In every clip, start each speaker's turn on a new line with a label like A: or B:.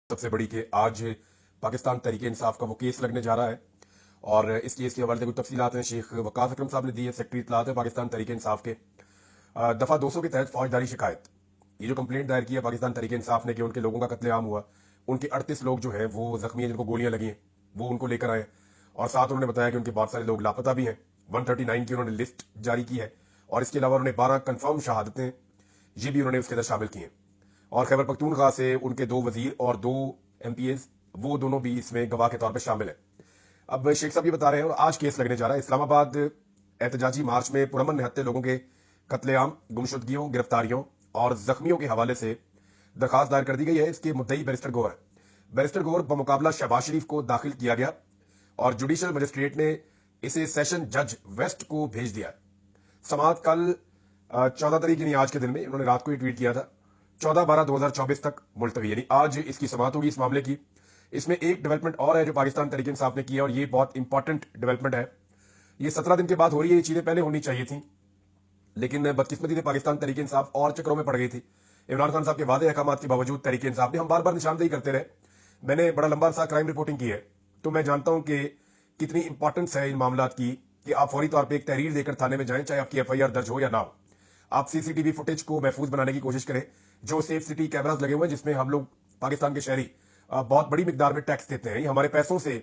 A: सबसे बड़ी कि आज पाकिस्तान तहरीक इंसाफ का वो केस लगने जा रहा है और इस केस के हवाले से कुछ तफसीलात हैं शेख वकास अकरम साहब ने दी है, सेक्रेटरी इत्तलात है पाकिस्तान तहरीक इंसाफ के। दफ़ा 200 के तहत फौजदारी शिकायत, ये जो कंप्लेंट दायर की है पाकिस्तान तहरीक इंसाफ ने कि उनके लोगों का कत्लेआम हुआ, उनके 38 लोग जो हैं वो जख्मी हैं, जिनको गोलियां लगी हैं, वो उनको लेकर आए और साथ उन्होंने बताया कि उनके बहुत सारे लोग लापता भी हैं। 139 की उन्होंने लिस्ट जारी की है और इसके अलावा उन्होंने 12 कन्फर्म शहादतें ये भी उन्होंने उसके अंदर शामिल की हैं। और खैबर पख्तूनख्वा से उनके 2 वजीर और 2 MPs वो दोनों भी इसमें गवाह के तौर पर शामिल हैं। अब शेख साहब ये बता रहे हैं और आज केस लगने जा रहा है। इस्लामाबाद एहतजाजी मार्च में पुरअमन निहत्ते लोगों के कत्लेआम, गुमशुदगियों, गिरफ्तारियों और जख्मियों के हवाले से दरखास्त दायर कर दी गई है। इसके मुद्दई बैरिस्टर गौर है। बैरिस्टर गौर बमुकाबला शहबाज शरीफ को दाखिल किया गया और जुडिशल मजिस्ट्रेट ने इसे सेशन जज वेस्ट को भेज दिया। समाअत कल 14 तारीख यानी आज के दिन में, उन्होंने रात को ही ट्वीट किया था, 14/12/2024 तक मुलतवी, यानी आज इसकी समाअत होगी इस मामले की। इसमें एक डेवलपमेंट और है जो पाकिस्तान तहरीक इंसाफ ने की है और ये बहुत इंपॉर्टेंट डेवलपमेंट है। ये 17 दिन के बाद हो रही है। ये चीजें पहले होनी चाहिए थी लेकिन बदकिस्मती से पाकिस्तान तहरीक इंसाफ और चक्रों में पड़ गई थी। इमरान खान साहब के वादे अहकामात के बावजूद तहरीक इंसाफ ने, हम बार बार निशानदेही करते रहे। मैंने बड़ा लंबा सा क्राइम रिपोर्टिंग की है तो मैं जानता हूं कि कितनी इंपॉर्टेंस है इन मामलों की कि आप फौरी तौर पर एक तहरीर देकर थाने में जाएं, चाहे आपकी FIR दर्ज हो या ना हो। आप CCTV फुटेज को महफूज बनाने की कोशिश करें। जो सेफ सिटी कैमरास लगे हुए हैं जिसमें हम लोग पाकिस्तान के शहरी बहुत बड़ी मिकदार में टैक्स देते हैं, ये हमारे पैसों से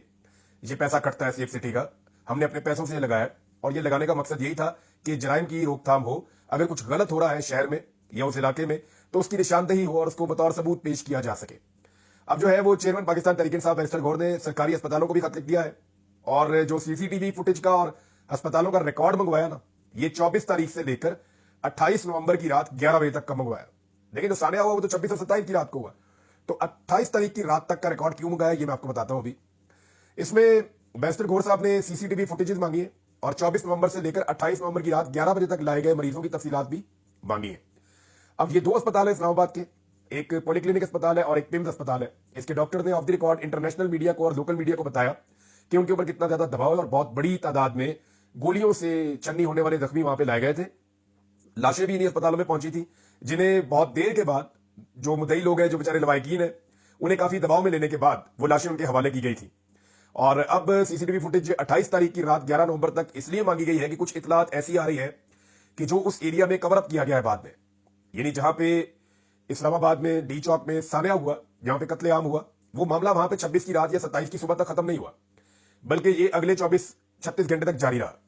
A: ये पैसा कटता है सेफ सिटी का, हमने अपने पैसों से लगाया और ये लगाने का मकसद यही था कि जराइम की रोकथाम हो। अगर कुछ गलत हो रहा है शहर में या उस इलाके में तो उसकी निशानदेही हो और उसको बतौर सबूत पेश किया जा सके। अब जो है वो चेयरमैन पाकिस्तान तहरीक इंसाफ बैरिस्टर गौर ने सरकारी अस्पतालों को भी खत लिख दिया है और जो CCTV फुटेज का और अस्पतालों का रिकॉर्ड मंगवाया ना, ये 24 तारीख से लेकर 28 नवंबर की रात 11 बजे तक का मंगवाया। लेकिन जो सानिया हुआ वो तो 26 और 27 की रात को हुआ, तो 28 तारीख की रात तक का रिकॉर्ड क्यों मंगाया ये मैं आपको बताता हूं अभी। इसमें बैरिस्टर गौर साहब ने CCTV फुटेजेस मांगी है और 24 नवंबर से लेकर 28 नवंबर की रात 11 बजे तक लाए गए मरीजों की तफसीलात भी मांगी है। अब ये 2 अस्पताल है इस्लामाबाद के, एक पॉलीक्लिनिक अस्पताल है और एक पिम्स अस्पताल है। इसके डॉक्टर ने of the record international media को और लोकल मीडिया को बताया कि उनके ऊपर कितना ज्यादा दबाव है और बहुत बड़ी तादाद में गोलियों से छन्नी होने वाले जख्मी वहां पे लाए गए थे। लाशें भी इन्हीं अस्पतालों में पहुंची थी जिन्हें बहुत देर के बाद जो मुद्दई लोग हैं, जो बेचारे लवाकिन हैं, उन्हें काफी दबाव में लेने के बाद वो लाशें उनके हवाले की गई थी। और अब CCTV फुटेज 28 तारीख की रात 11 नवंबर तक इसलिए मांगी गई है कि कुछ इतलात ऐसी आ रही है कि जो उस एरिया में कवर अप किया गया है बाद में, यानी जहां पे इस्लामाबाद में D चौक में सानिया हुआ, जहां पे कत्लेआम हुआ, वो मामला वहां पे 26 की रात या 27 की सुबह तक खत्म नहीं हुआ बल्कि ये अगले 24-36 घंटे तक जारी रहा।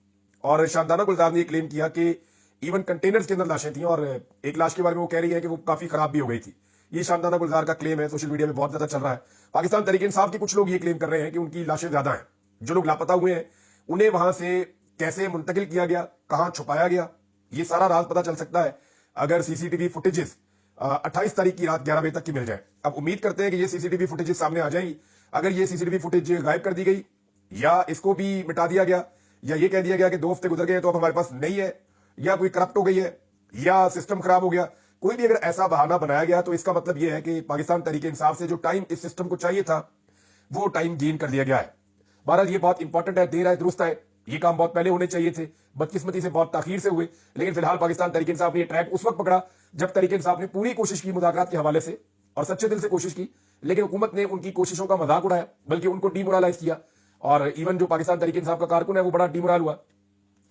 A: और शानदाना गुलजार ने क्लेम किया कि इवन कंटेनर्स के अंदर लाशें थी और एक लाश के बारे में वो कह रही है कि वो काफी खराब भी हो गई थी। ये शानदाना गुलजार का क्लेम है, सोशल मीडिया में बहुत ज्यादा चल रहा है। पाकिस्तान तहरीक इंसाफ के कुछ लोग ये क्लेम कर रहे हैं कि उनकी लाशें ज्यादा हैं। जो लोग लापता हुए हैं उन्हें वहां से कैसे मुंतकिल किया गया, कहां छुपाया गया, ये सारा राज पता चल सकता है अगर CCTV फुटेजेस 28 तारीख की रात 11 बजे तक की मिल जाए। अब उम्मीद करते हैं कि ये CCTV फुटेजेस सामने आ जाएंगी। अगर ये CCTV फुटेज गायब कर दी गई या इसको भी मिटा दिया गया या ये कह दिया गया कि 2 हफ्ते गुजर गए तो अब हमारे पास नहीं है, या कोई करप्ट हो गई है या सिस्टम खराब हो गया, कोई भी अगर ऐसा बहाना बनाया गया तो इसका मतलब यह है कि पाकिस्तान तहरीक इंसाफ से जो टाइम इस सिस्टम को चाहिए था वो टाइम गेन कर लिया गया है। बहरहाल ये बहुत इंपॉर्टेंट है, देर है दुरुस्त है, ये काम बहुत पहले होने चाहिए थे, बदकिस्मती से बहुत ताखीर से हुए। लेकिन फिलहाल पाकिस्तान तहरीक इंसाफ ने ये ट्रैक उस वक्त पकड़ा जब तहरीक इंसाफ ने पूरी कोशिश की मुज़ाकरात के हवाले से और सच्चे दिल से कोशिश की, लेकिन हुकूमत ने उनकी कोशिशों का मजाक उड़ाया, बल्कि उनको डीमोरलाइज किया। और इवन जो पाकिस्तान तहरीक इंसाफ का कारकुन है वो बड़ा डीमोरल हुआ,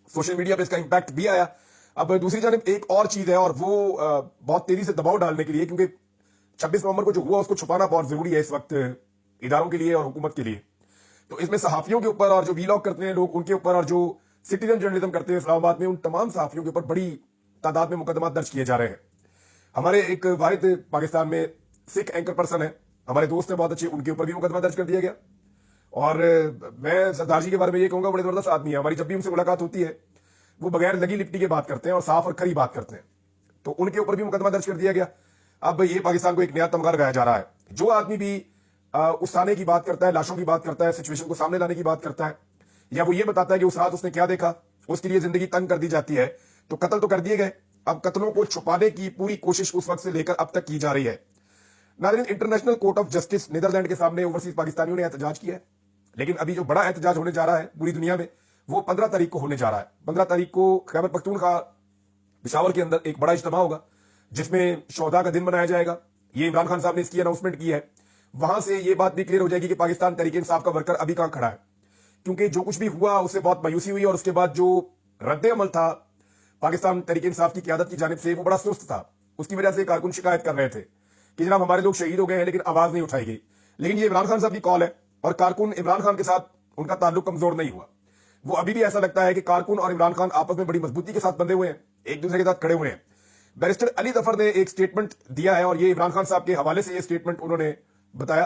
A: सोशल मीडिया पे इसका इंपैक्ट भी आया। अब दूसरी जानिब एक और चीज है और वो बहुत तेजी से दबाव डालने के लिए, क्योंकि 26 नवंबर को जो हुआ उसको छुपाना बहुत जरूरी है इस वक्त इदारों के लिए और हुकूमत के लिए। तो इसमें सहाफियों के ऊपर और जो वीलॉग करते हैं लोग उनके ऊपर और जो सिटीजन जर्नलिज्म करते हैं इस्लामाबाद में, उन तमाम सहाफियों के ऊपर बड़ी तादाद में मुकदमा दर्ज किए जा रहे हैं। हमारे एक वाहिद पाकिस्तान में सिख एंकर पर्सन है, हमारे दोस्त हैं बहुत अच्छे, उनके ऊपर भी मुकदमा दर्ज कर दिया गया। और मैं सरदार जी के बारे में ये कहूंगा, बड़े जबरदस्त आदमी है। हमारी जब भी उनसे मुलाकात होती है वो बगैर लगी लिपटी के बात करते हैं और साफ और खरी बात करते हैं, तो उनके ऊपर भी मुकदमा दर्ज कर दिया गया। अब ये पाकिस्तान को एक नया तमगा लगाया जा रहा है। जो आदमी भी उस थाने की बात करता है, लाशों की बात करता है, सिचुएशन को सामने लाने की बात करता है, या वो ये बताता है कि उस रात उसने क्या देखा, उसके लिए जिंदगी तंग कर दी जाती है। तो कत्ल तो कर दिए गए, अब कत्लों को छुपाने की पूरी कोशिश उस वक्त से लेकर अब तक की जा रही है। नाज़रीन, international court of justice Netherland के सामने ओवरसीज पाकिस्तानियों ने एहतजाज किया है, लेकिन अभी जो बड़ा एहतजाज होने जा रहा है पूरी दुनिया में वो 15 तारीख को होने जा रहा है। 15 तारीख को खैबर पख्तूनख्वा पिशावर के अंदर एक बड़ा इज्तिमा होगा जिसमें शोहदा का दिन मनाया जाएगा। ये इमरान खान साहब ने इसकी अनाउंसमेंट की है। وہاں سے یہ بات بھی کلیئر ہو جائے گی کہ پاکستان تحریک انصاف کا ورکر ابھی کہاں کھڑا ہے، کیونکہ جو کچھ بھی ہوا اس سے بہت مایوسی ہوئی، اور اس کے بعد جو رد عمل تھا پاکستان تحریک انصاف کی قیادت کی جانب سے وہ بڑا سست تھا. اس کی وجہ سے کارکن شکایت کر رہے تھے کہ جناب ہمارے لوگ شہید ہو گئے ہیں لیکن آواز نہیں اٹھائی گئی. لیکن یہ عمران خان صاحب کی کال ہے، اور کارکن عمران خان کے ساتھ ان کا تعلق کمزور نہیں ہوا. وہ ابھی بھی ایسا لگتا ہے کہ کارکن اور عمران خان آپس میں بڑی مضبوطی کے ساتھ بندھے ہوئے ہیں، ایک دوسرے کے ساتھ کھڑے ہوئے ہیں. بیرسٹر علی ظفر نے ایک سٹیٹمنٹ دیا ہے، اور یہ عمران خان صاحب کے حوالے سے یہ سٹیٹمنٹ انہوں نے بتایا.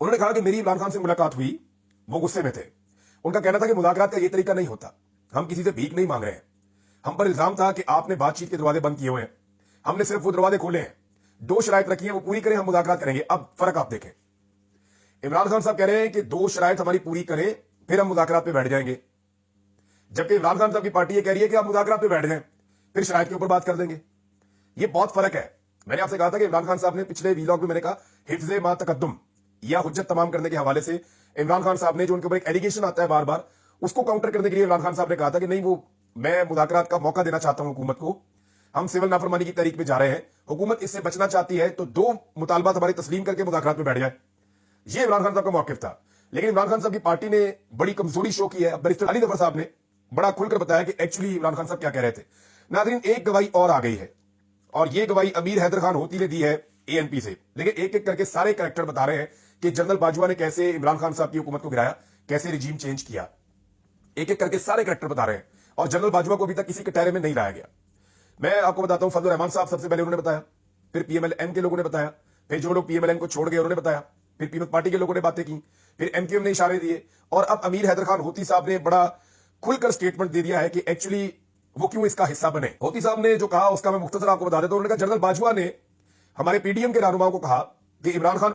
A: انہوں نے کہا کہ میری عمران خان سے ملاقات ہوئی، وہ غصے میں تھے. ان کا کہنا تھا کہ مذاکرات کا یہ طریقہ نہیں ہوتا، ہم کسی سے بھیک نہیں مانگ رہے ہیں. ہم پر الزام تھا کہ آپ نے بات چیت کے دروازے بند کیے ہوئے ہیں، ہم نے صرف وہ دروازے کھولے ہیں. 2 شرائط رکھی ہیں، وہ پوری کریں، ہم مذاکرات کریں گے. اب فرق آپ دیکھیں، عمران خان صاحب کہہ رہے ہیں کہ 2 شرائط ہماری پوری کریں پھر ہم مذاکرات پہ بیٹھ جائیں گے، جبکہ عمران خان صاحب کی پارٹی یہ کہہ رہی ہے کہ آپ مذاکرات پہ بیٹھ جائیں پھر شرائط کے اوپر بات کر دیں گے. یہ بہت فرق ہے. میں نے آپ سے کہا تھا کہ عمران خان صاحب نے پچھلے ویلاگ میں، میں نے کہا حفظ ما تقدم یا حجت تمام کرنے کے حوالے سے عمران خان صاحب نے جو ان کے اوپر ایک ایلیگیشن آتا ہے بار بار، اس کو کاؤنٹر کرنے کے لیے عمران خان صاحب نے کہا تھا کہ نہیں، وہ میں مذاکرات کا موقع دینا چاہتا ہوں حکومت کو، ہم سول نافرمانی کی تحریک میں جا رہے ہیں، حکومت اس سے بچنا چاہتی ہے تو 2 مطالبات ہمارے تسلیم کر کے مذاکرات میں بیٹھ جائے. یہ عمران خان صاحب کا موقف تھا. لیکن عمران خان صاحب کی پارٹی نے بڑی کمزوری شو کی ہے. اب بیرسٹر علی ظفر صاحب نے بڑا کھل کر بتایا کہ ایکچولی عمران خان صاحب کیا کہہ رہے تھے. ناظرین، ایک گواہی اور آ گئی ہے، اور یہ گواہی امیر حیدر خان ہوتی نے دی ہے ANP سے. لیکن ایک ایک کر کے سارے کریکٹر بتا رہے ہیں کہ جنرل باجوہ نے کیسے عمران خان صاحب کی حکومت کو گرایا، کیسے رجیم چینج کیا. ایک ایک کر کے سارے کریکٹر بتا رہے ہیں، اور جنرل باجوہ کو ابھی تک کسی کٹہرے میں نہیں لایا گیا. میں آپ کو بتاتا ہوں، فضل الرحمان صاحب سب سے پہلے انہوں نے بتایا، پھر PMLN کے لوگوں نے بتایا، پھر جو لوگ PMLN کو چھوڑ گئے انہوں نے بتایا، پھر پیپلز پارٹی کے لوگوں نے باتیں کی، پھر MQM نے اشارے دیے، اور اب امیر حیدر خان ہوتی صاحب نے بڑا کھل کر سٹیٹمنٹ دے دیا ہے کہ ایکچولی وہ کیوں اس کا حصہ بنے. ہوتی صاحب نے جو کہا اس کا میں مختصر آپ کو بتا دیتا ہوں. انہوں نے کہا جنرل باجوہ نے ہمارے PDM کے رہنماؤں کو کہا کہ عمران خان